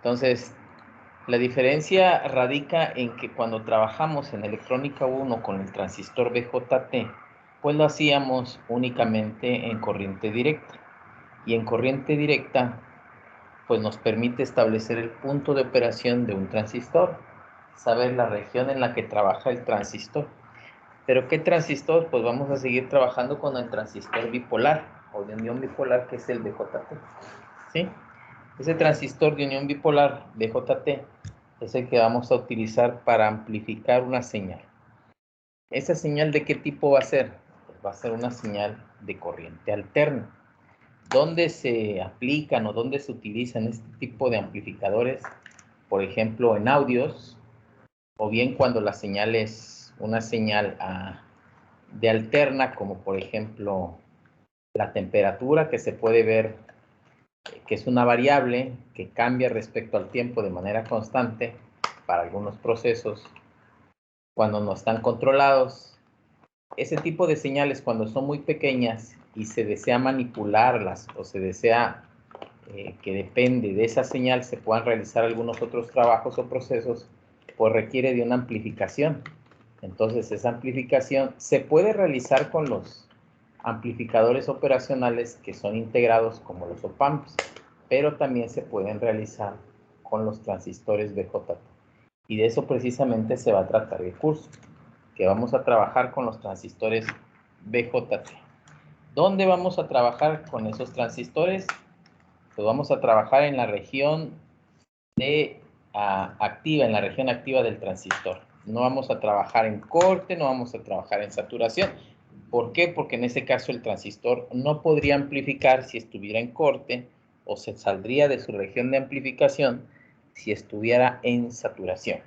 Entonces, la diferencia radica en que cuando trabajamos en electrónica 1 con el transistor BJT, pues lo hacíamos únicamente en corriente directa. Y en corriente directa, pues nos permite establecer el punto de operación de un transistor, saber la región en la que trabaja el transistor. ¿Pero qué transistor? Pues vamos a seguir trabajando con el transistor bipolar o de unión bipolar, que es el BJT. ¿Sí? Ese transistor de unión bipolar BJT es el que vamos a utilizar para amplificar una señal. ¿Esa señal de qué tipo va a ser? Pues va a ser una señal de corriente alterna. ¿Dónde se aplican o dónde se utilizan este tipo de amplificadores? Por ejemplo, en audios, o bien cuando la señal es una señal de alterna, como por ejemplo la temperatura, que se puede ver que es una variable que cambia respecto al tiempo de manera constante para algunos procesos cuando no están controlados. Ese tipo de señales, cuando son muy pequeñas y se desea manipularlas o se desea que depende de esa señal se puedan realizar algunos otros trabajos o procesos, pues requiere de una amplificación. Entonces, esa amplificación se puede realizar con los amplificadores operacionales que son integrados como los op-amps, pero también se pueden realizar con los transistores BJT. Y de eso precisamente se va a tratar el curso, que vamos a trabajar con los transistores BJT. ¿Dónde vamos a trabajar con esos transistores? Pues vamos a trabajar en la región activa, en la región activa del transistor. No vamos a trabajar en corte, no vamos a trabajar en saturación. ¿Por qué? Porque en ese caso el transistor no podría amplificar si estuviera en corte o se saldría de su región de amplificación si estuviera en saturación.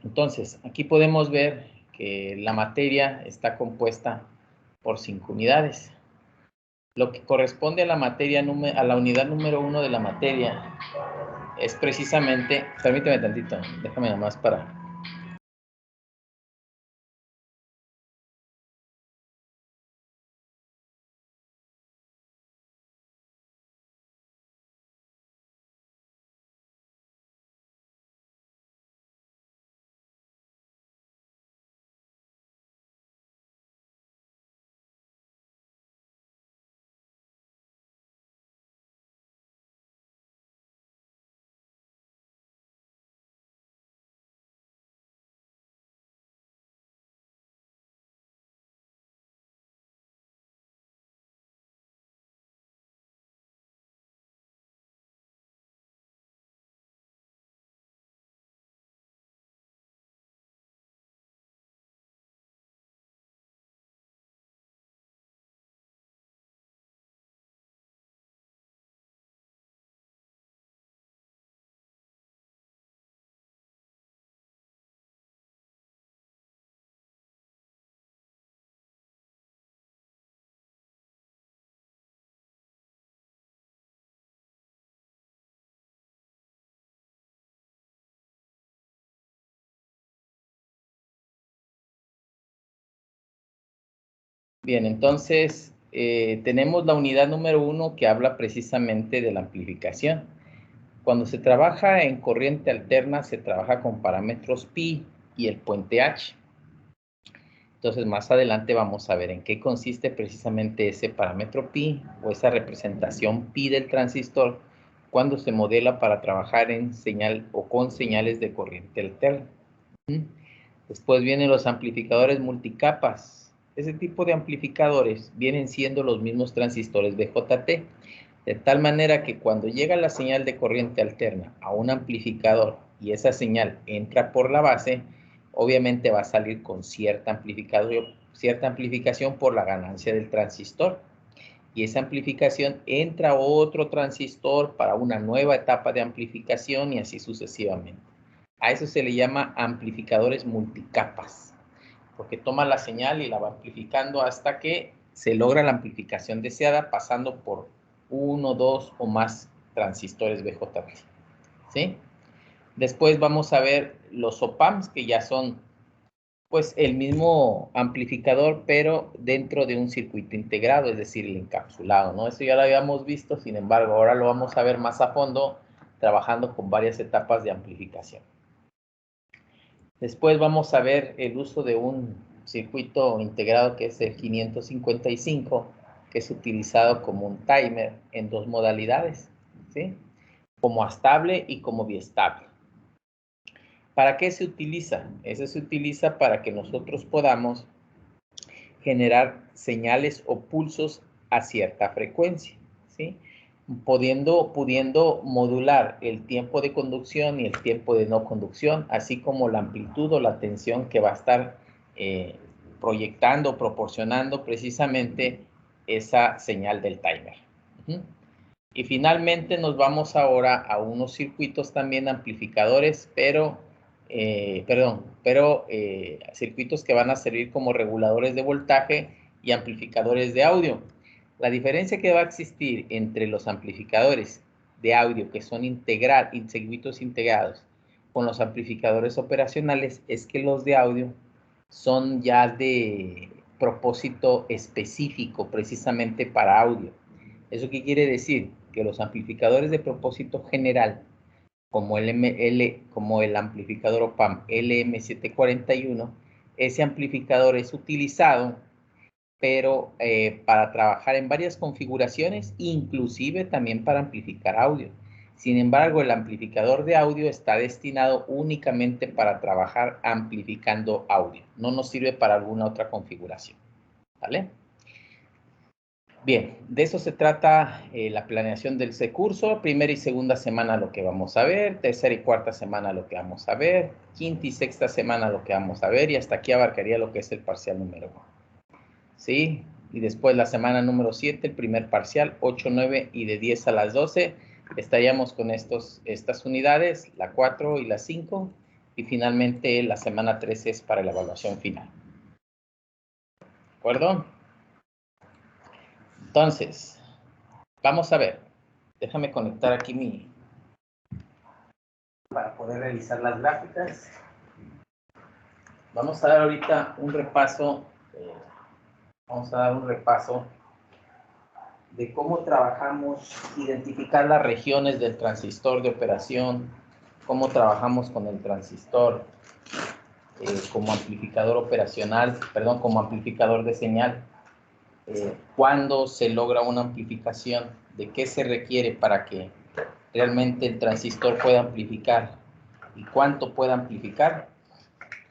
Entonces, aquí podemos ver que la materia está compuesta por 5 unidades. Lo que corresponde a la materia, a la unidad número 1 de la materia, es precisamente, permíteme tantito, déjame nada más para. Bien, entonces tenemos la unidad número 1 que habla precisamente de la amplificación. Cuando se trabaja en corriente alterna, se trabaja con parámetros pi y el puente h. Entonces, más adelante vamos a ver en qué consiste precisamente ese parámetro pi o esa representación pi del transistor cuando se modela para trabajar en señal o con señales de corriente alterna. Después vienen los amplificadores multicapas. Ese tipo de amplificadores vienen siendo los mismos transistores BJT, de tal manera que cuando llega la señal de corriente alterna a un amplificador y esa señal entra por la base, obviamente va a salir con cierta amplificación por la ganancia del transistor. Y esa amplificación entra a otro transistor para una nueva etapa de amplificación y así sucesivamente. A eso se le llama amplificadores multicapas, porque toma la señal y la va amplificando hasta que se logra la amplificación deseada pasando por uno, dos o más transistores BJT. ¿Sí? Después vamos a ver los op-amps, que ya son pues el mismo amplificador, pero dentro de un circuito integrado, es decir, el encapsulado, ¿no? Eso ya lo habíamos visto, sin embargo, ahora lo vamos a ver más a fondo trabajando con varias etapas de amplificación. Después vamos a ver el uso de un circuito integrado que es el 555, que es utilizado como un timer en dos modalidades, ¿sí? Como astable y como biestable. ¿Para qué se utiliza? Ese se utiliza para que nosotros podamos generar señales o pulsos a cierta frecuencia, ¿sí? Pudiendo modular el tiempo de conducción y el tiempo de no conducción, así como la amplitud o la tensión que va a estar proyectando, proporcionando precisamente esa señal del timer. Y finalmente nos vamos ahora a unos circuitos también amplificadores, pero circuitos que van a servir como reguladores de voltaje y amplificadores de audio. La diferencia que va a existir entre los amplificadores de audio que son circuitos integrados con los amplificadores operacionales es que los de audio son ya de propósito específico precisamente para audio. ¿Eso qué quiere decir? Que los amplificadores de propósito general como el amplificador OPAMP LM741, ese amplificador es utilizado, pero para trabajar en varias configuraciones, inclusive también para amplificar audio. Sin embargo, el amplificador de audio está destinado únicamente para trabajar amplificando audio. No nos sirve para alguna otra configuración. ¿Vale? Bien, de eso se trata la planeación del curso. Primera y segunda semana lo que vamos a ver, tercera y cuarta semana lo que vamos a ver, quinta y sexta semana lo que vamos a ver, y hasta aquí abarcaría lo que es el parcial número 1. ¿Sí? Y después la semana número 7, el primer parcial, 8, 9 y de 10 a las 12. Estaríamos con estas unidades, la 4 y la 5, y finalmente la semana 13 es para la evaluación final. ¿De acuerdo? Entonces, vamos a ver. Déjame conectar aquí para poder realizar las gráficas. Vamos a dar ahorita un repaso. Vamos a dar un repaso de cómo trabajamos, identificar las regiones del transistor de operación, cómo trabajamos con el transistor como amplificador operacional, perdón, como amplificador de señal, cuándo se logra una amplificación, de qué se requiere para que realmente el transistor pueda amplificar y cuánto pueda amplificar.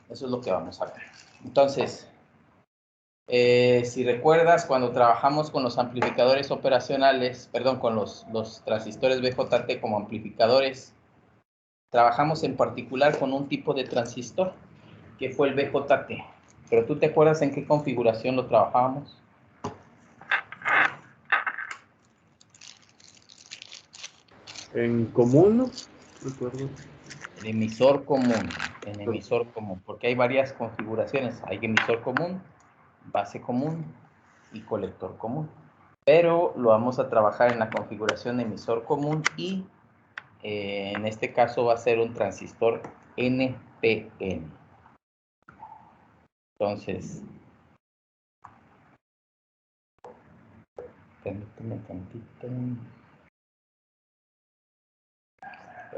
Eso es lo que vamos a ver. Entonces, si recuerdas, cuando trabajamos con los amplificadores operacionales, perdón, con los transistores BJT como amplificadores, trabajamos en particular con un tipo de transistor, que fue el BJT. Pero ¿tú te acuerdas en qué configuración lo trabajábamos? En común, ¿no? Recuerdo. En emisor común, porque hay varias configuraciones. Hay emisor común, base común y colector común. Pero lo vamos a trabajar en la configuración de emisor común y en este caso va a ser un transistor NPN. Entonces, permíteme tantito.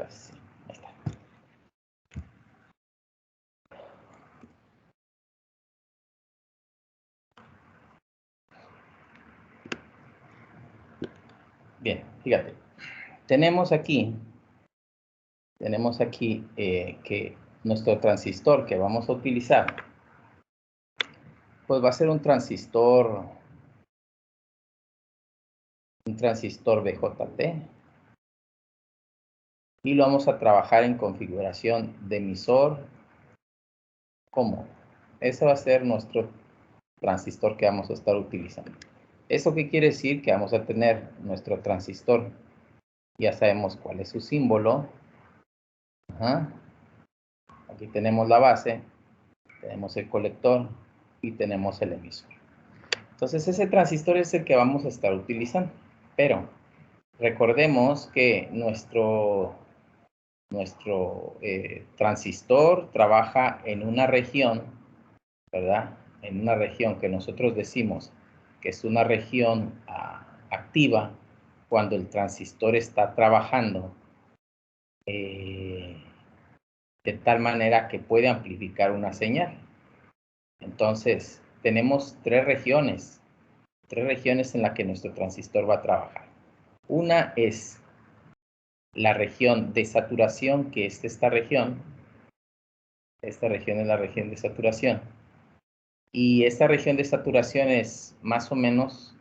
Así, ahí está. Bien, fíjate. Tenemos aquí que nuestro transistor que vamos a utilizar, pues va a ser un transistor BJT. Y lo vamos a trabajar en configuración de emisor común. Ese va a ser nuestro transistor que vamos a estar utilizando. ¿Eso qué quiere decir? Que vamos a tener nuestro transistor. Ya sabemos cuál es su símbolo. Ajá. Aquí tenemos la base, tenemos el colector y tenemos el emisor. Entonces ese transistor es el que vamos a estar utilizando. Pero recordemos que nuestro transistor trabaja en una región, ¿verdad? En una región que nosotros decimos que es una región activa cuando el transistor está trabajando de tal manera que puede amplificar una señal. Entonces, tenemos tres regiones en las que nuestro transistor va a trabajar. Una es la región de saturación, que es esta región. Esta región es la región de saturación. Y esta región de saturación es más o menos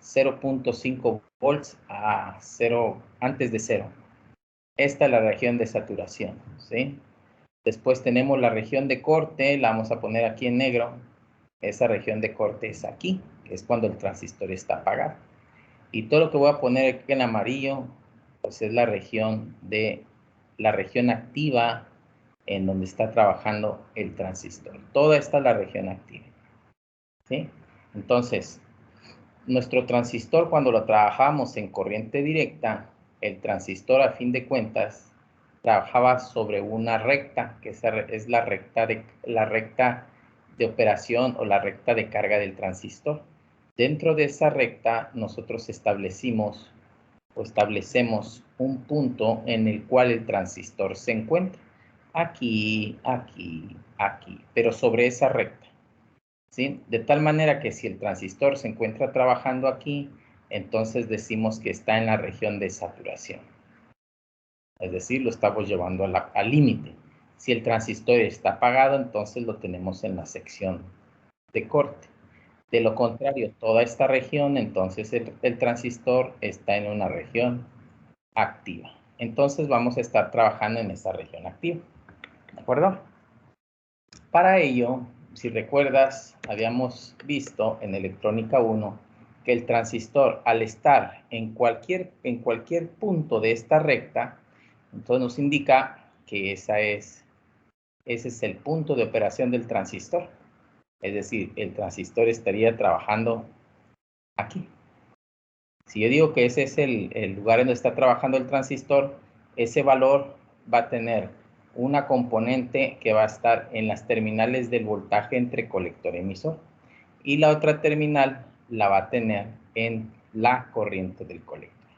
0.5 volts a 0, antes de 0. Esta es la región de saturación, ¿sí? Después tenemos la región de corte, la vamos a poner aquí en negro. Esa región de corte es aquí, que es cuando el transistor está apagado. Y todo lo que voy a poner aquí en amarillo, pues es la región activa en donde está trabajando el transistor. Toda esta es la región activa, ¿sí? Entonces, nuestro transistor, cuando lo trabajamos en corriente directa, el transistor, a fin de cuentas, trabajaba sobre una recta, que es la recta de operación o la recta de carga del transistor. Dentro de esa recta, nosotros establecemos un punto en el cual el transistor se encuentra. Aquí, aquí, aquí, pero sobre esa recta, ¿sí? De tal manera que si el transistor se encuentra trabajando aquí, entonces decimos que está en la región de saturación. Es decir, lo estamos llevando al límite. Si el transistor está apagado, entonces lo tenemos en la sección de corte. De lo contrario, toda esta región, entonces el transistor está en una región activa. Entonces vamos a estar trabajando en esta región activa. ¿De acuerdo? Para ello, si recuerdas, habíamos visto en electrónica 1 que el transistor, al estar en cualquier punto de esta recta, entonces nos indica que ese es el punto de operación del transistor. Es decir, el transistor estaría trabajando aquí. Si yo digo que ese es el lugar en donde está trabajando el transistor, ese valor va a tener una componente que va a estar en las terminales del voltaje entre colector y emisor. Y la otra terminal la va a tener en la corriente del colector.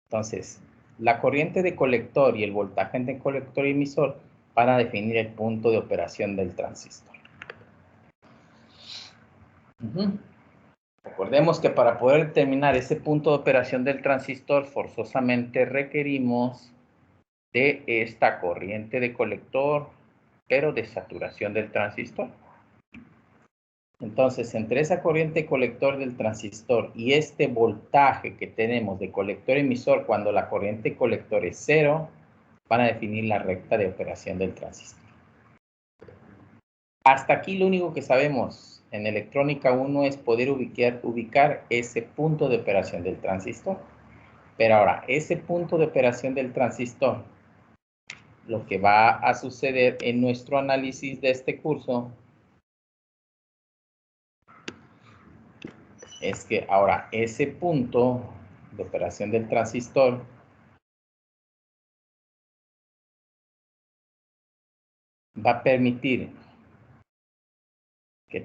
Entonces, la corriente de colector y el voltaje entre colector y emisor van a definir el punto de operación del transistor. Recordemos que para poder determinar ese punto de operación del transistor, forzosamente requerimos de esta corriente de colector, pero de saturación del transistor. Entonces, entre esa corriente colector del transistor y este voltaje que tenemos de colector emisor, cuando la corriente colector es 0, van a definir la recta de operación del transistor. Hasta aquí lo único que sabemos en electrónica 1 es poder ubicar ese punto de operación del transistor. Pero ahora, ese punto de operación del transistor, lo que va a suceder en nuestro análisis de este curso es que ahora ese punto de operación del transistor va a permitir que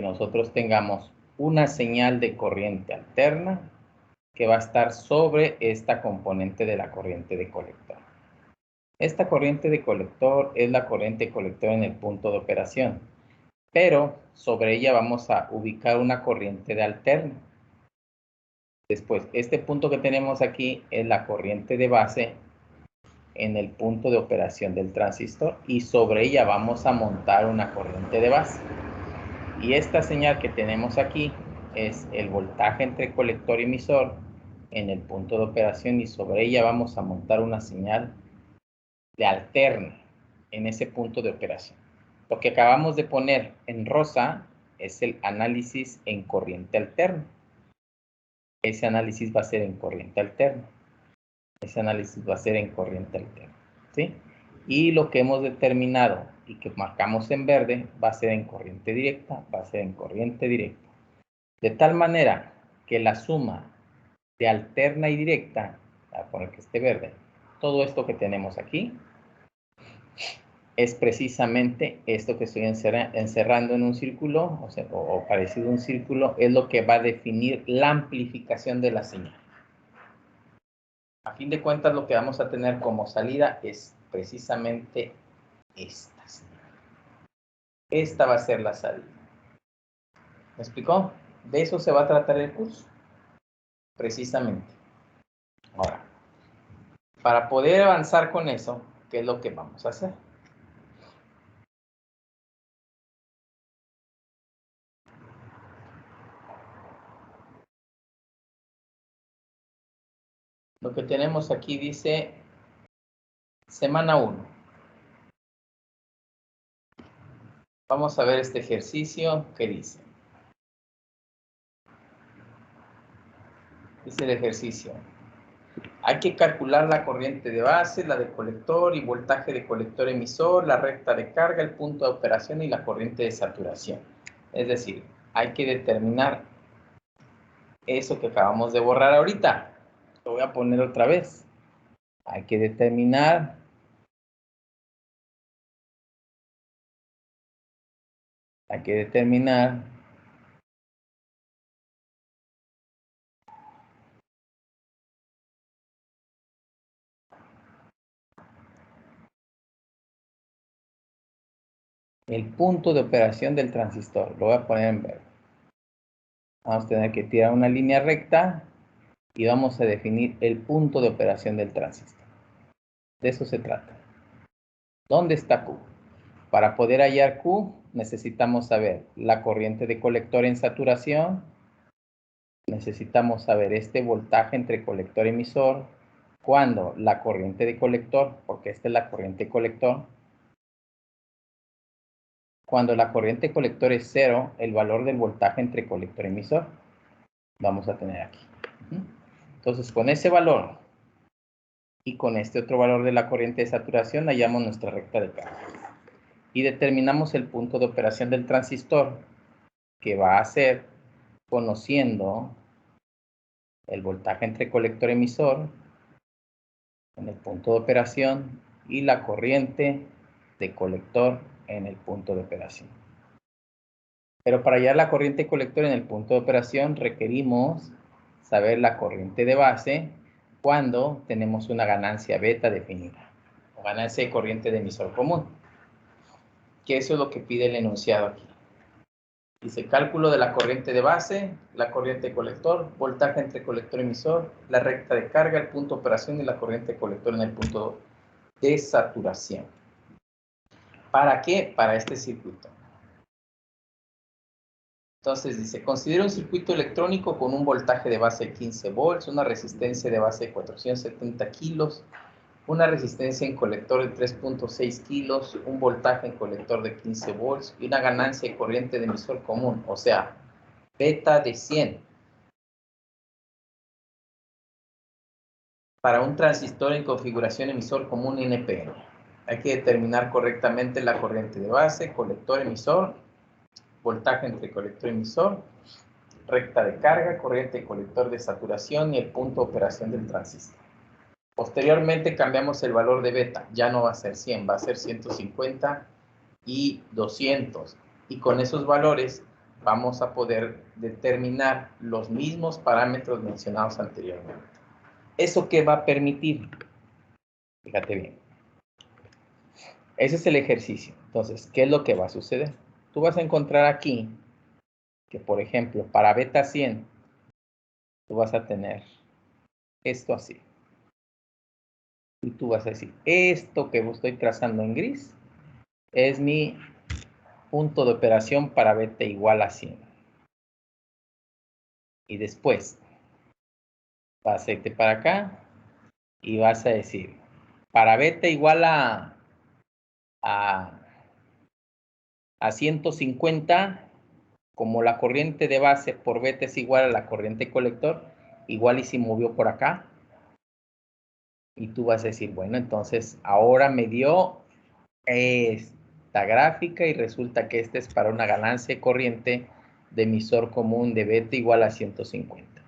nosotros tengamos una señal de corriente alterna que va a estar sobre esta componente de la corriente de colector. Esta corriente de colector es la corriente de colector en el punto de operación, pero sobre ella vamos a ubicar una corriente de alterna. Después, este punto que tenemos aquí es la corriente de base en el punto de operación del transistor y sobre ella vamos a montar una corriente de base. Y esta señal que tenemos aquí es el voltaje entre colector y emisor en el punto de operación y sobre ella vamos a montar una señal de alterna en ese punto de operación. Lo que acabamos de poner en rosa es el análisis en corriente alterna. Ese análisis va a ser en corriente alterna. Ese análisis va a ser en corriente alterna, ¿sí? Y lo que hemos determinado y que marcamos en verde va a ser en corriente directa, va a ser en corriente directa. De tal manera que la suma de alterna y directa, voy a poner que esté verde, todo esto que tenemos aquí, es precisamente esto que estoy encerrando en un círculo, o parecido a un círculo, es lo que va a definir la amplificación de la señal. A fin de cuentas, lo que vamos a tener como salida es precisamente esta señal. Esta va a ser la salida. ¿Me explicó? De eso se va a tratar el curso, precisamente. Ahora, para poder avanzar con eso, ¿qué es lo que vamos a hacer? Lo que tenemos aquí dice semana 1. Vamos a ver este ejercicio que dice. Dice el ejercicio. Hay que calcular la corriente de base, la de colector y voltaje de colector emisor, la recta de carga, el punto de operación y la corriente de saturación. Es decir, hay que determinar eso que acabamos de borrar ahorita. Lo voy a poner otra vez. Hay que determinar el punto de operación del transistor. Lo voy a poner en verde. Vamos a tener que tirar una línea recta y vamos a definir el punto de operación del transistor. De eso se trata. ¿Dónde está Q? Para poder hallar Q, necesitamos saber la corriente de colector en saturación, necesitamos saber este voltaje entre colector y emisor, cuando la corriente de colector, porque esta es la corriente colector, cuando la corriente colector es 0, el valor del voltaje entre colector y emisor, vamos a tener aquí. Entonces, con ese valor y con este otro valor de la corriente de saturación, hallamos nuestra recta de carga. Y determinamos el punto de operación del transistor, que va a ser conociendo el voltaje entre colector y emisor en el punto de operación y la corriente de colector en el punto de operación. Pero para hallar la corriente colector en el punto de operación requerimos saber la corriente de base cuando tenemos una ganancia beta definida, o ganancia de corriente de emisor común, que eso es lo que pide el enunciado aquí. Dice cálculo de la corriente de base, la corriente de colector, voltaje entre colector y emisor, la recta de carga, el punto de operación y la corriente de colector en el punto de saturación. ¿Para qué? Para este circuito. Entonces dice, considera un circuito electrónico con un voltaje de base de 15 volts, una resistencia de base de 470 kilos, una resistencia en colector de 3.6 kilos, un voltaje en colector de 15 volts y una ganancia de corriente de emisor común, o sea, beta de 100. Para un transistor en configuración emisor común NPN. Hay que determinar correctamente la corriente de base, colector emisor, voltaje entre colector y emisor, recta de carga, corriente de colector de saturación y el punto de operación del transistor. Posteriormente cambiamos el valor de beta, ya no va a ser 100, va a ser 150 y 200. Y con esos valores vamos a poder determinar los mismos parámetros mencionados anteriormente. ¿Eso qué va a permitir? Fíjate bien. Ese es el ejercicio. Entonces, ¿qué es lo que va a suceder? Tú vas a encontrar aquí que, por ejemplo, para beta 100, tú vas a tener esto así. Y tú vas a decir, esto que estoy trazando en gris es mi punto de operación para beta igual a 100. Y después vas a irte para acá y vas a decir, para beta igual a 150, como la corriente de base por beta es igual a la corriente colector, igual y si movió por acá. Y tú vas a decir, bueno, entonces ahora me dio esta gráfica y resulta que este es para una ganancia de corriente de emisor común de beta igual a 150.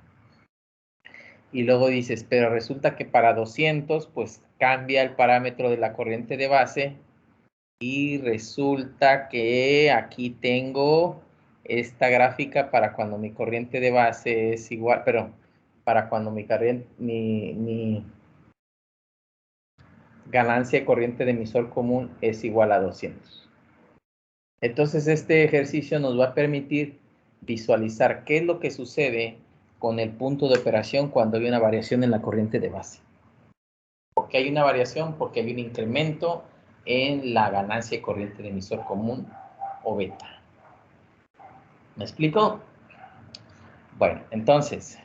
Y luego dices, pero resulta que para 200, pues cambia el parámetro de la corriente de base Y resulta que aquí tengo esta gráfica para cuando mi corriente de base es igual, pero para cuando mi ganancia de corriente de emisor común es igual a 200. Entonces este ejercicio nos va a permitir visualizar qué es lo que sucede con el punto de operación cuando hay una variación en la corriente de base. ¿Por qué hay una variación? Porque hay un incremento en la ganancia de corriente de emisor común o beta. ¿Me explico? Bueno, entonces,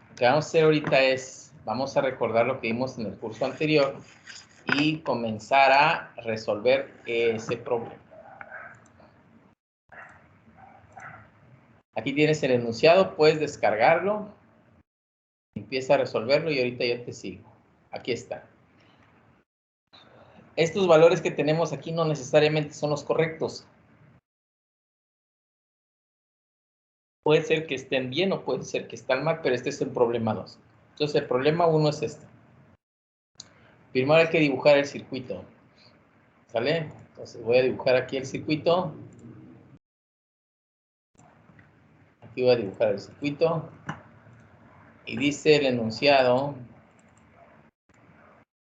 lo que vamos a hacer ahorita es, vamos a recordar lo que vimos en el curso anterior y comenzar a resolver ese problema. Aquí tienes el enunciado, puedes descargarlo, empieza a resolverlo y ahorita ya te sigo. Aquí está. Estos valores que tenemos aquí no necesariamente son los correctos. Puede ser que estén bien o puede ser que estén mal, pero este es el problema 2. Entonces el problema 1 es este. Primero hay que dibujar el circuito. ¿Sale? Entonces voy a dibujar aquí el circuito. Aquí voy a dibujar el circuito. Y dice el enunciado.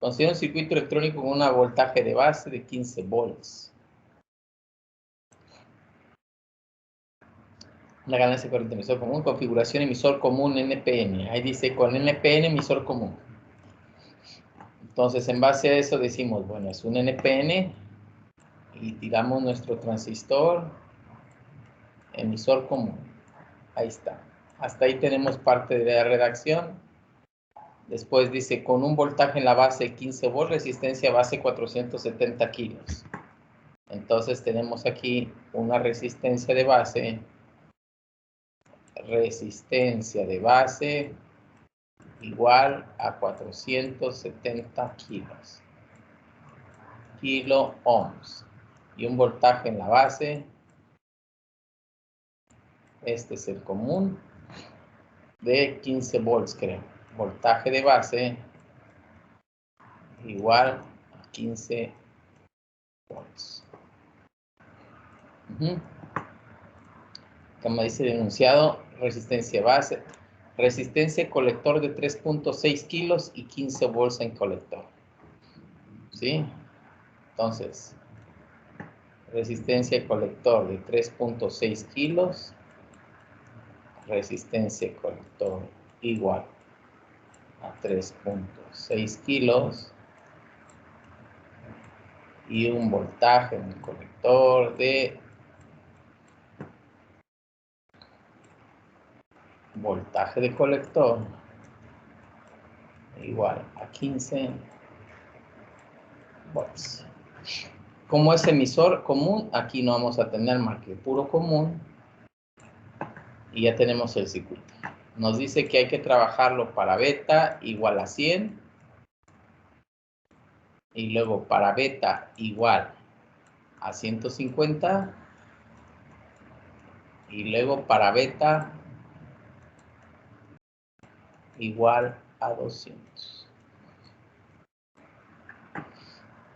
Considera un circuito electrónico con un voltaje de base de 15 volts. La ganancia de corriente emisor común, configuración emisor común NPN. Ahí dice con NPN emisor común. Entonces en base a eso decimos, bueno, es un NPN y tiramos nuestro transistor emisor común. Ahí está. Hasta ahí tenemos parte de la redacción. Después dice, con un voltaje en la base 15 volts, resistencia base 470 kilos. Entonces tenemos aquí una resistencia de base igual a 470 kilos. Kilo ohms. Y un voltaje en la base, este es el común, de 15 volts, creo. Voltaje de base igual a 15 volts. Como dice el enunciado, resistencia base, resistencia colector de 3.6 kilos y 15 volts en colector. ¿Sí? Entonces, resistencia colector de 3.6 kilos, resistencia colector igual a 3.6 kilos y un voltaje en el colector de voltaje de colector igual a 15 volts. Como es emisor común, aquí no vamos a tener más que puro común y ya tenemos el circuito. Nos dice que hay que trabajarlo para beta igual a 100 y luego para beta igual a 150 y luego para beta igual a 200.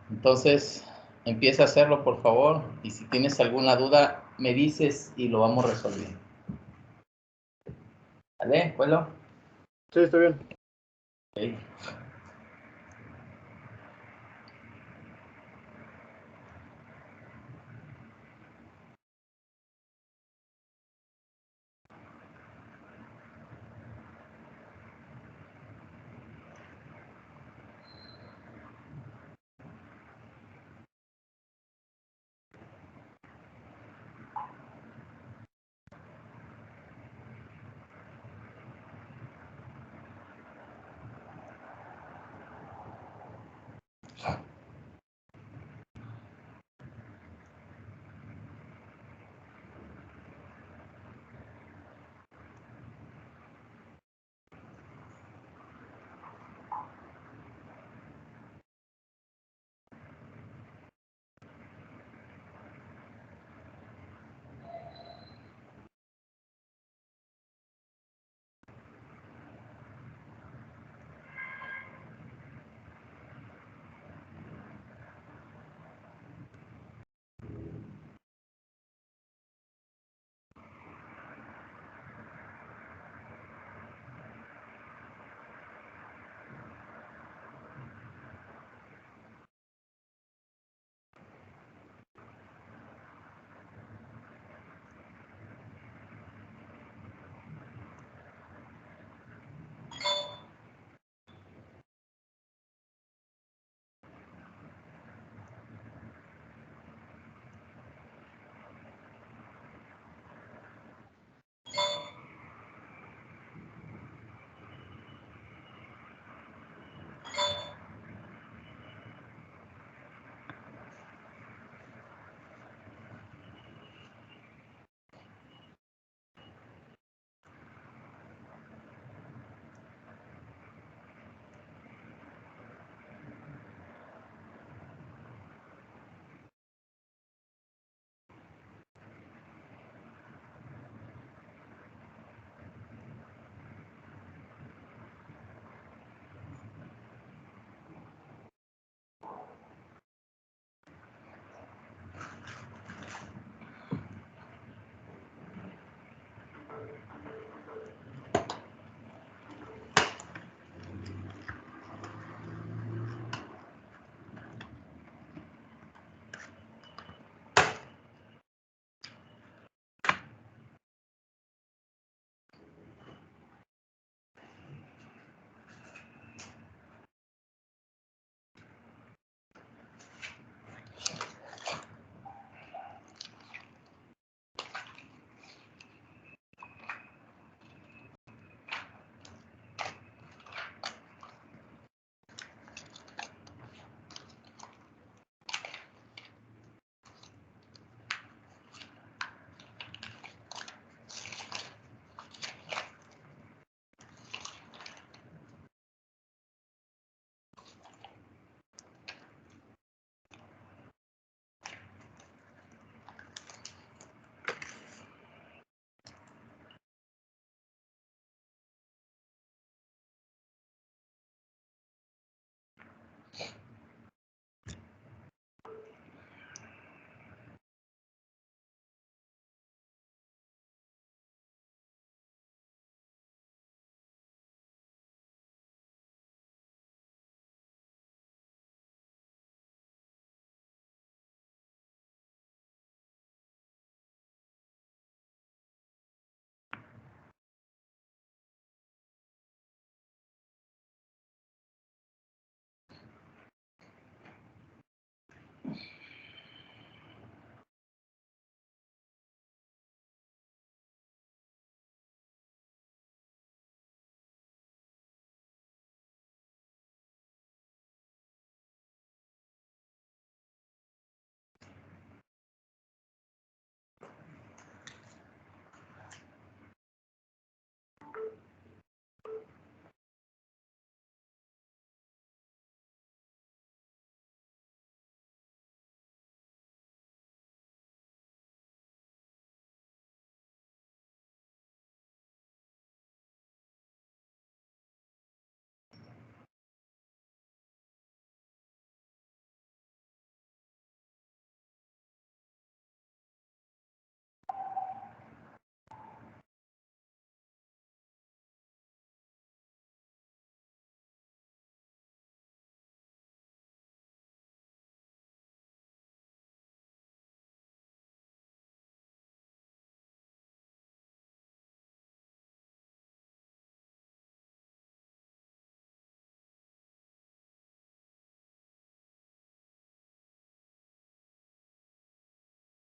Entonces, empieza a hacerlo, por favor, y si tienes alguna duda, me dices y lo vamos resolviendo. ¿Vale? ¿Cuelo? Sí, está bien. Okay.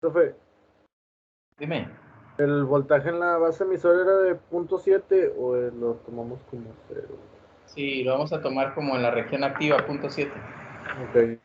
Profe, Dime. ¿el voltaje en la base emisora era de 0.7 o lo tomamos como 0? Sí, lo vamos a tomar como en la región activa, .7. Ok.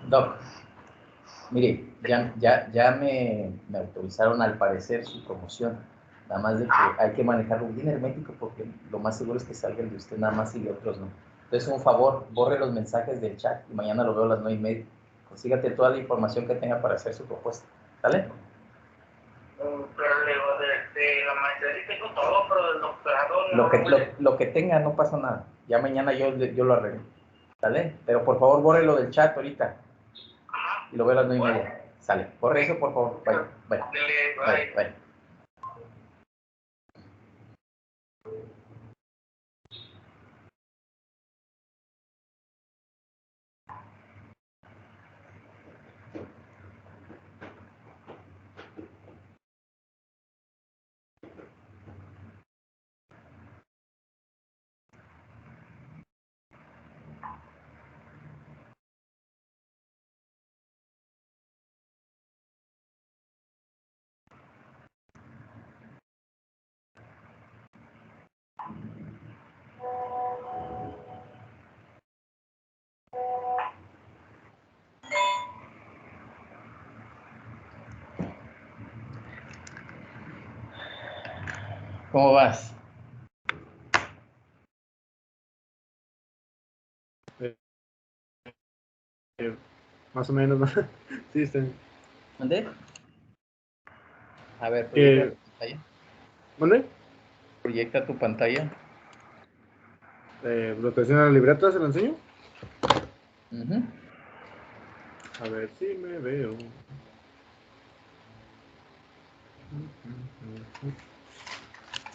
Doc, mire, ya me autorizaron al parecer su promoción. Nada más de que hay que manejarlo bien hermético porque lo más seguro es que salga el de usted nada más y de otros no. Entonces, un favor, borre los mensajes del chat y mañana lo veo a las 9:30. Consígate toda la información que tenga para hacer su propuesta. ¿Sale? Pero le digo, de la maestría sí tengo todo, pero del doctorado no. Lo que tenga, no pasa nada. Ya mañana yo lo arreglo. ¿Sale? Pero por favor, borre lo del chat ahorita. Ajá. Y lo veo a las 9:30. Sale. Borre eso, por favor. Bye. Bye. Bye. Bye. Bye. ¿Cómo vas? Más o menos, ¿no? Sí, está bien. ¿Dónde? A ver, proyecta Que, tu pantalla. ¿dónde? Proyecta tu pantalla. ¿Lo que hacen en la libreta se lo enseño? Ujú. A ver si me veo.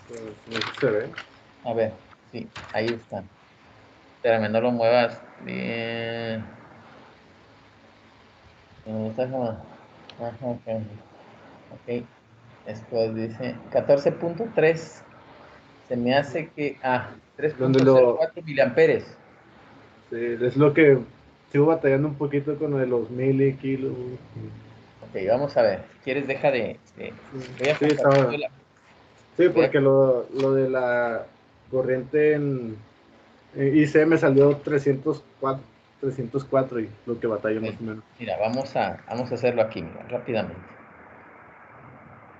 Pues, no sé si se ve. A ver, sí, ahí está. Espérame, no lo muevas. Bien. Está como... Ajá, ok. Ok. Después dice 14.3. Se me hace que... Donde lo, 3.04 miliamperes. sí, es lo que sigo batallando un poquito con lo de los kilos. Ok, vamos a ver. Si quieres, deja voy a Sí, compartir estaba. Sí, voy a- porque lo de la corriente en IC me salió 304 y lo que batalla más ok. o menos. Mira, vamos a hacerlo aquí, mira, rápidamente.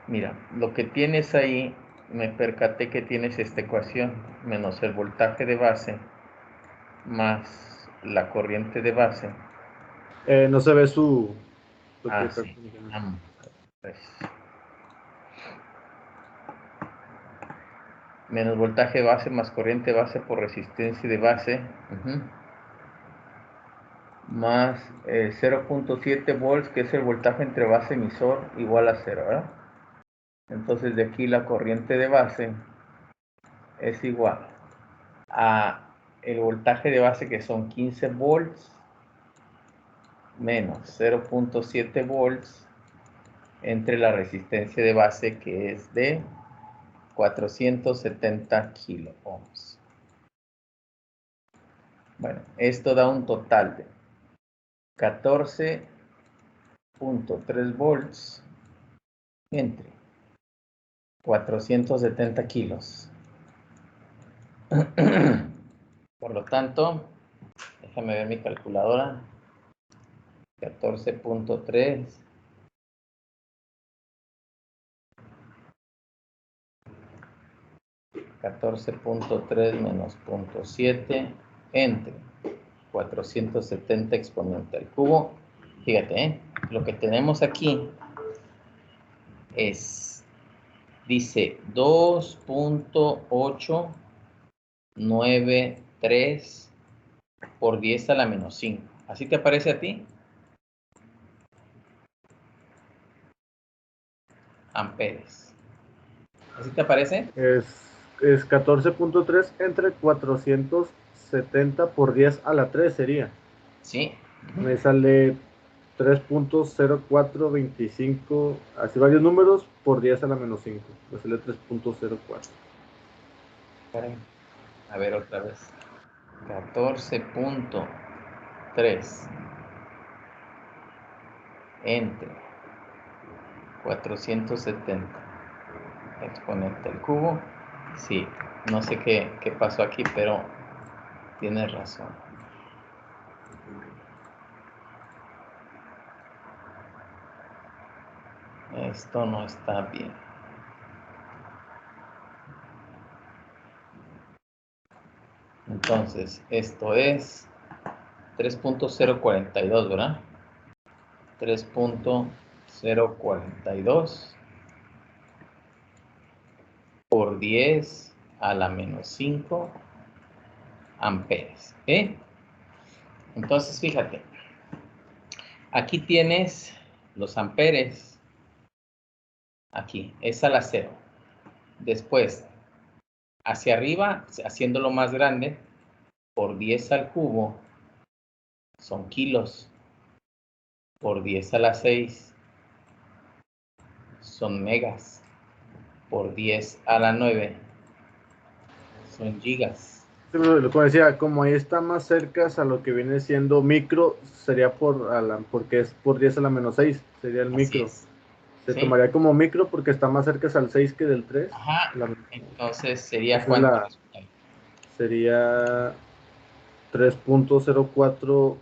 Mira, lo que tienes ahí, me percaté que tienes esta ecuación, menos el voltaje de base, más la corriente de base. No se ve su... lo que está Sí. comunicando. Pues, menos voltaje de base más corriente de base por resistencia de base. Ujú. Más 0.7 volts, que es el voltaje entre base emisor, igual a 0, ¿verdad? Entonces de aquí la corriente de base es igual a el voltaje de base, que son 15 volts, menos 0.7 volts entre la resistencia de base, que es de 470 kilo ohms. Bueno, esto da un total de 14.3 volts entre 470 kilos. Por lo tanto, déjame ver mi calculadora. 14.3 menos 0.7 entre 470 exponente al cubo. Fíjate, lo que tenemos aquí dice 2.893 por 10 a la menos 5. ¿Así te aparece a ti? Amperes. ¿Así te aparece? Es 14.3 entre 470 por 10 a la 3 sería. Sí. Me sale 3.0425, así varios números, por 10 a la menos 5. Me sale 3.04. A ver otra vez. 14.3 entre 470 exponente al cubo. Sí, no sé qué pasó aquí, pero tienes razón. Esto no está bien. Entonces, esto es 3.042, ¿verdad? 3.042 por 10 a la menos 5 amperes. Entonces, fíjate, aquí tienes los amperes, aquí, es a la 0. Después, hacia arriba, haciéndolo más grande, por 10 al cubo, son kilos. Por 10 a la 6, son megas. Por 10 a la 9, son gigas. Sí, como decía, como ahí está más cerca a lo que viene siendo micro, sería porque es por 10 a la menos 6, sería el Así micro. es. Se ¿Sí? tomaría como micro porque está más cerca al 6 que del 3. Ajá. Entonces, ¿sería Esa es cuánto? sería 3.04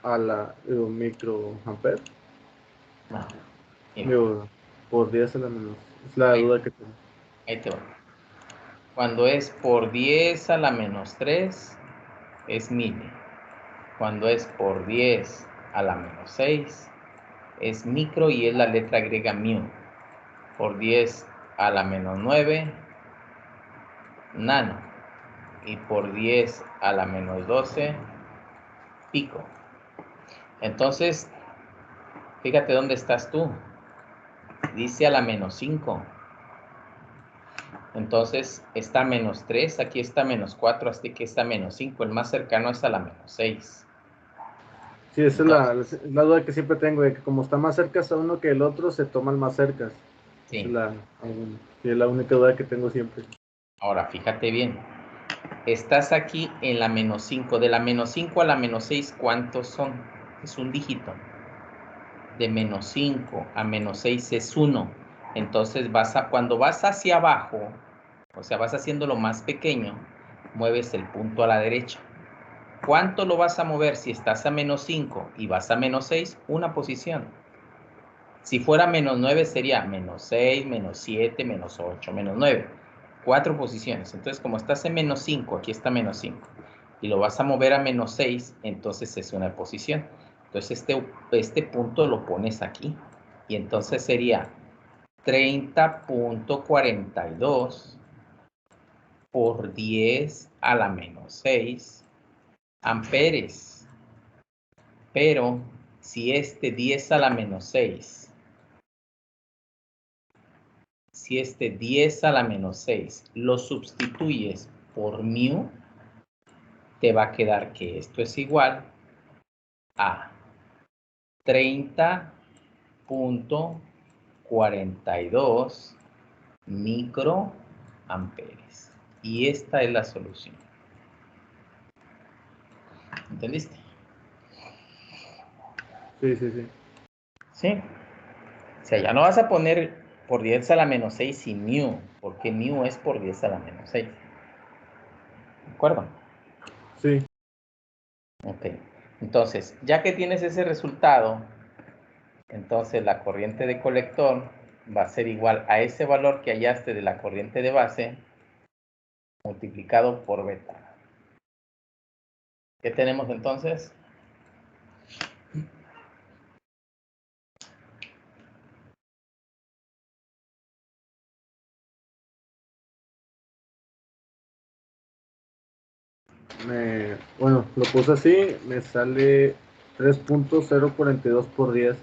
a la microampere. No, mira, Digo, por 10 a la menos. Es la ahí, duda que tengo. ahí te va. Cuando es por 10 a la menos 3, es mili. Cuando es por 10 a la menos 6, es micro y es la letra griega mu. Por 10 a la menos 9, nano. Y por 10 a la menos 12, pico. Entonces, fíjate dónde estás tú. Dice a la menos 5. Entonces, está menos 3, aquí está menos 4, hasta que está menos 5. El más cercano es a la menos 6. Sí, esa es la duda que siempre tengo, de que como está más cerca a uno que el otro, se toma el más cerca. Sí. Es la única duda que tengo siempre. Ahora, fíjate bien. Estás aquí en la menos 5. De la menos 5 a la menos 6, ¿cuántos son? Es un dígito. De menos 5 a menos 6 es 1. Entonces, cuando vas hacia abajo, o sea, vas haciéndolo más pequeño, mueves el punto a la derecha. ¿Cuánto lo vas a mover si estás a menos 5 y vas a menos 6? Una posición. Si fuera menos 9 sería menos 6, menos 7, menos 8, menos 9. 4 posiciones. Entonces, como estás en menos 5, aquí está menos 5, y lo vas a mover a menos 6, entonces es una posición. Entonces, este punto lo pones aquí. Y entonces sería 30.42 por 10 a la menos 6 amperes. Pero si este 10 a la menos 6, si este 10 a la menos 6 lo sustituyes por mu, te va a quedar que esto es igual a 30.42 microamperes. Y esta es la solución. ¿Entendiste? Sí, sí, sí. ¿Sí? O sea, ya no vas a poner por 10 a la menos 6 y mu, porque mu es por 10 a la menos 6. ¿De acuerdo? Sí. Ok. Entonces, ya que tienes ese resultado, entonces la corriente de colector va a ser igual a ese valor que hallaste de la corriente de base multiplicado por beta. ¿Qué tenemos entonces? Bueno, lo puse así, me sale 3.042 por 10,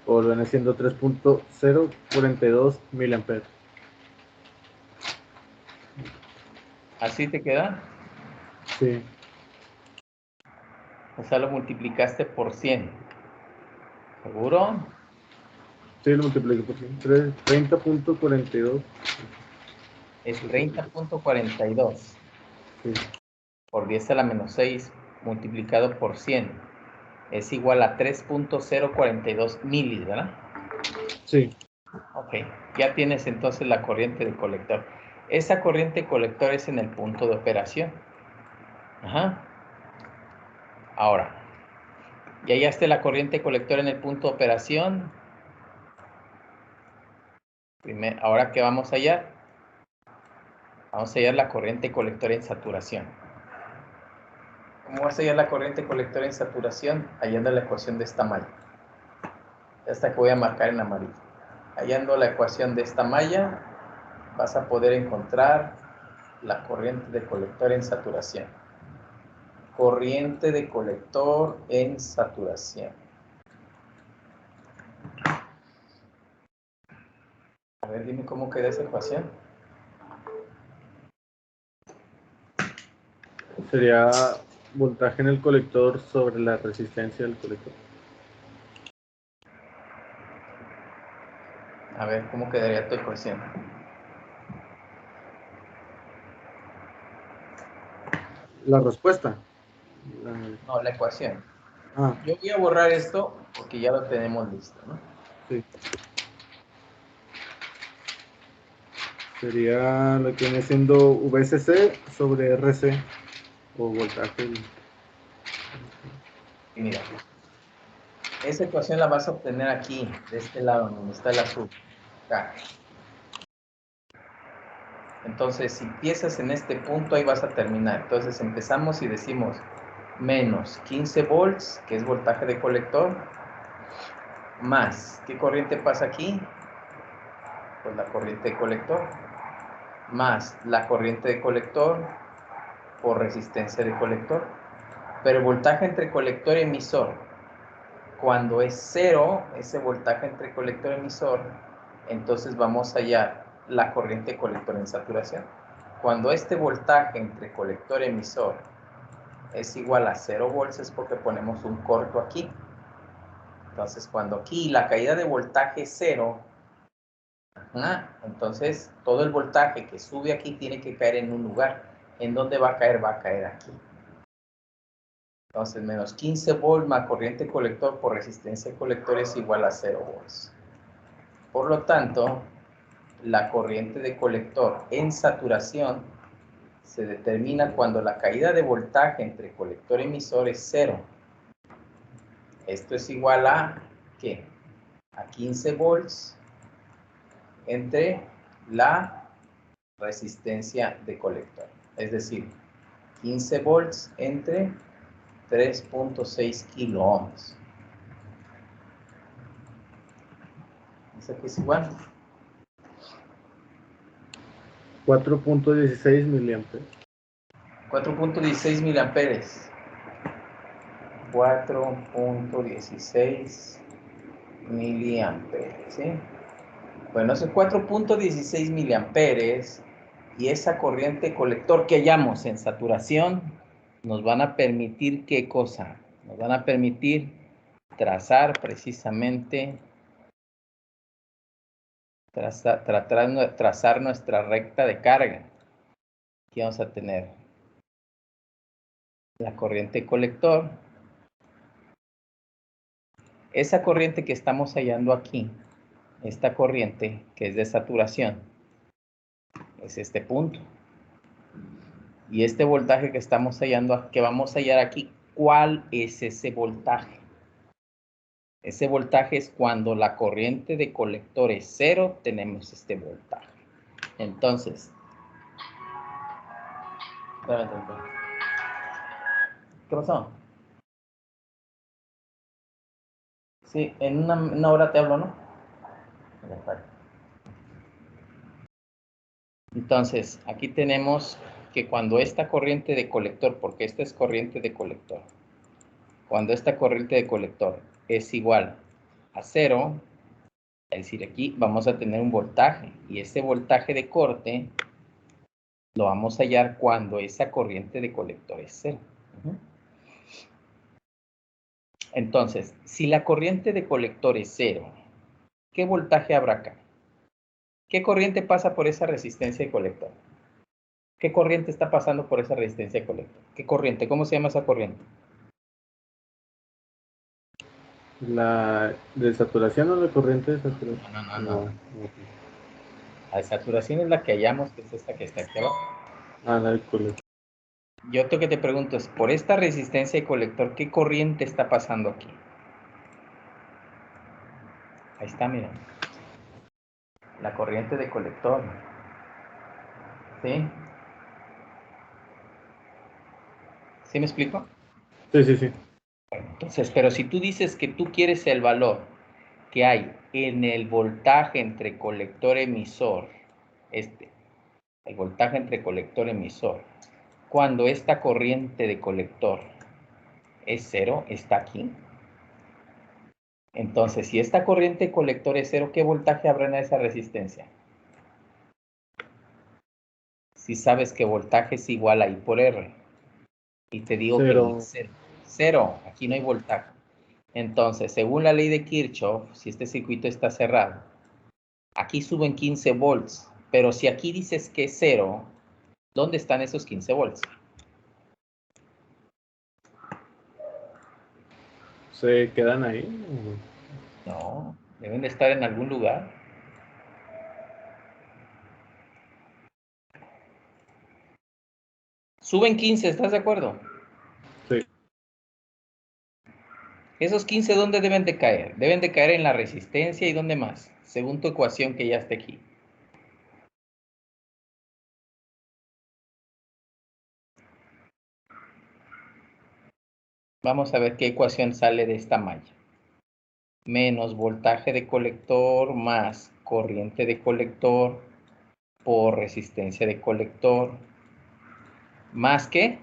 o viene siendo 3.042 miliamperes. ¿Así te queda? Sí, O sea, lo multiplicaste por 100. ¿Seguro? sí, lo multiplico por 100. 30.42. Es 30.42 Sí, por 10 a la menos 6 multiplicado por 100. Es igual a 3.042 milis, ¿verdad? sí. Ok, ya tienes entonces la corriente de colector. Esa corriente colector es en el punto de operación. Ajá. Ahora, ya hallaste la corriente colector en el punto de operación. Ahora, ¿qué vamos a hallar? Vamos a hallar la corriente colector en saturación. ¿Cómo vas a hallar la corriente colector en saturación? Hallando la ecuación de esta malla. Esta que voy a marcar en amarillo. Hallando la ecuación de esta malla, vas a poder encontrar la corriente de colector en saturación. Corriente de colector en saturación. A ver, dime cómo queda esa ecuación. Sería voltaje en el colector sobre la resistencia del colector. A ver, ¿cómo quedaría tu ecuación? La respuesta. No, la ecuación. Ah, Yo voy a borrar esto porque ya lo tenemos listo, ¿no? sí. Sería lo que viene siendo VCC sobre RC, o voltaje. Y mira, esa ecuación la vas a obtener aquí, de este lado, donde está el azul. Acá. Entonces, si empiezas en este punto, ahí vas a terminar. Entonces, empezamos y decimos menos 15 volts, que es voltaje de colector, más, ¿qué corriente pasa aquí? Pues la corriente de colector, más la corriente de colector por resistencia de colector. Pero el voltaje entre colector y emisor, cuando es cero, ese voltaje entre colector y emisor, entonces vamos a hallar la corriente de colector en saturación. Cuando este voltaje entre colector y emisor es igual a 0 volts, es porque ponemos un corto aquí. Entonces, cuando aquí la caída de voltaje es 0, entonces todo el voltaje que sube aquí tiene que caer en un lugar. ¿En dónde va a caer? Va a caer aquí. Entonces, menos 15 volts más corriente colector por resistencia de colector es igual a 0 volts. Por lo tanto, la corriente de colector en saturación se determina cuando la caída de voltaje entre colector y emisor es 0. Esto es igual a, ¿qué? A 15 volts entre la resistencia de colector. Es decir, 15 volts entre 3.6 kilo ohms. ¿Eso qué es igual? 4.16 miliamperes. 4.16 miliamperes. 4.16 miliamperes, ¿sí? Bueno, esos 4.16 miliamperes y esa corriente colector que hallamos en saturación nos van a permitir, ¿qué cosa? Nos van a permitir trazar precisamente, trazar nuestra recta de carga. Aquí vamos a tener la corriente colector. Esa corriente que estamos hallando aquí, esta corriente que es de saturación, es este punto. Y este voltaje que estamos hallando, que vamos a hallar aquí, ¿cuál es ese voltaje? Ese voltaje es cuando la corriente de colector es 0, tenemos este voltaje. Entonces, ¿qué pasó? Sí, en una hora te hablo, ¿no? Entonces, aquí tenemos que cuando esta corriente de colector, porque esta es corriente de colector, cuando esta corriente de colector es igual a 0, es decir, aquí vamos a tener un voltaje, y ese voltaje de corte lo vamos a hallar cuando esa corriente de colector es 0. Entonces, si la corriente de colector es 0, ¿qué voltaje habrá acá? ¿Qué corriente pasa por esa resistencia de colector? ¿Qué corriente está pasando por esa resistencia de colector? ¿Qué corriente? ¿Cómo se llama esa corriente? ¿La de saturación o la corriente de saturación? No. La de saturación es la que hallamos, que es esta que está aquí abajo. La del colector. Yo lo que te pregunto es, por esta resistencia de colector, ¿qué corriente está pasando aquí? Ahí está, mira. La corriente de colector. ¿Sí? ¿Sí me explico? Sí. Entonces, pero si tú dices que tú quieres el valor que hay en el voltaje entre colector emisor, el voltaje entre colector emisor, cuando esta corriente de colector es 0, está aquí. Entonces, si esta corriente de colector es 0, ¿qué voltaje habrá en esa resistencia? Si sabes que voltaje es igual a I por R. Y te digo que I es 0. 0, aquí no hay voltaje. Entonces, según la ley de Kirchhoff, si este circuito está cerrado, aquí suben 15 volts, pero si aquí dices que es 0, ¿dónde están esos 15 volts? ¿Se quedan ahí? No, deben de estar en algún lugar. Suben 15, ¿estás de acuerdo? Sí. Esos 15, ¿dónde deben de caer? Deben de caer en la resistencia y ¿dónde más? Según tu ecuación que ya está aquí. Vamos a ver qué ecuación sale de esta malla. Menos voltaje de colector más corriente de colector por resistencia de colector. ¿Más qué?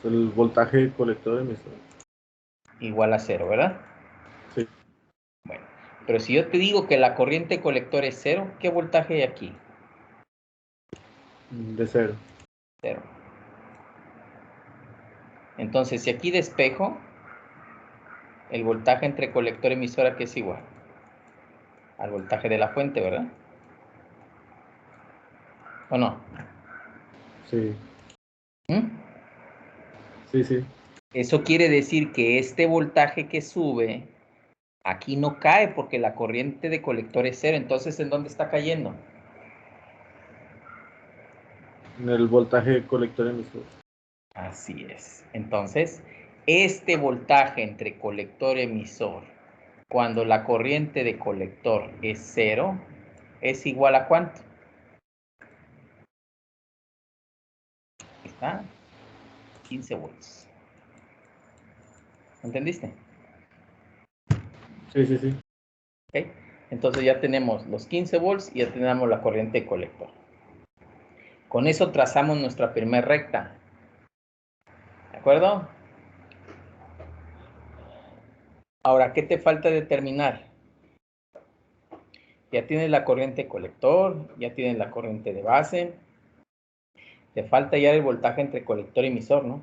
El voltaje colector emisor. Igual a 0, ¿verdad? Sí. Bueno, pero si yo te digo que la corriente colector es 0, ¿qué voltaje hay aquí? De 0. 0. Entonces, si aquí despejo, el voltaje entre colector y emisora, que es igual al voltaje de la fuente, ¿verdad? ¿O no? Sí. ¿Mm? Sí, sí. Eso quiere decir que este voltaje que sube, aquí no cae porque la corriente de colector es 0. Entonces, ¿en dónde está cayendo? En el voltaje colector emisor. Así es. Entonces, este voltaje entre colector y emisor, cuando la corriente de colector es 0, es igual a ¿cuánto? Está 15 volts. ¿Entendiste? Sí, sí, sí. ¿Okay? Entonces ya tenemos los 15 volts y ya tenemos la corriente de colector. Con eso trazamos nuestra primera recta. ¿De acuerdo? Ahora, ¿qué te falta determinar? Ya tienes la corriente de colector, ya tienes la corriente de base. Te falta ya el voltaje entre colector y emisor, ¿no?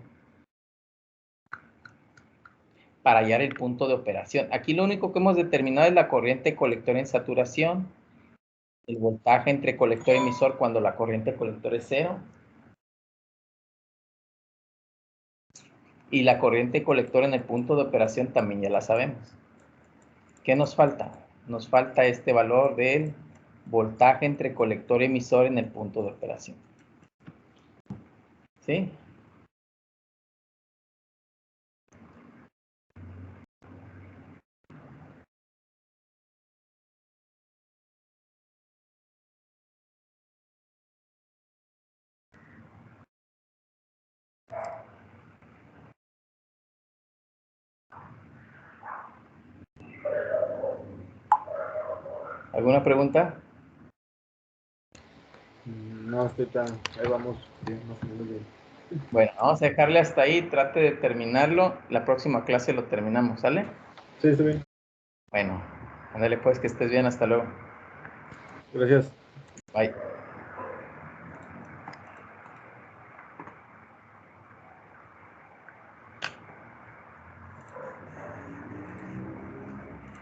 Para hallar el punto de operación. Aquí lo único que hemos determinado es la corriente colector en saturación, el voltaje entre colector y emisor cuando la corriente colector es 0, y la corriente colector en el punto de operación también ya la sabemos. ¿Qué nos falta? Nos falta este valor del voltaje entre colector y emisor en el punto de operación. ¿Sí? ¿Alguna pregunta? No, ahí vamos bien, más o menos bien. Bueno, vamos a dejarle hasta ahí, trate de terminarlo. La próxima clase lo terminamos, ¿sale? Sí, está bien. Bueno, ándale pues, que estés bien, hasta luego. Gracias. Bye.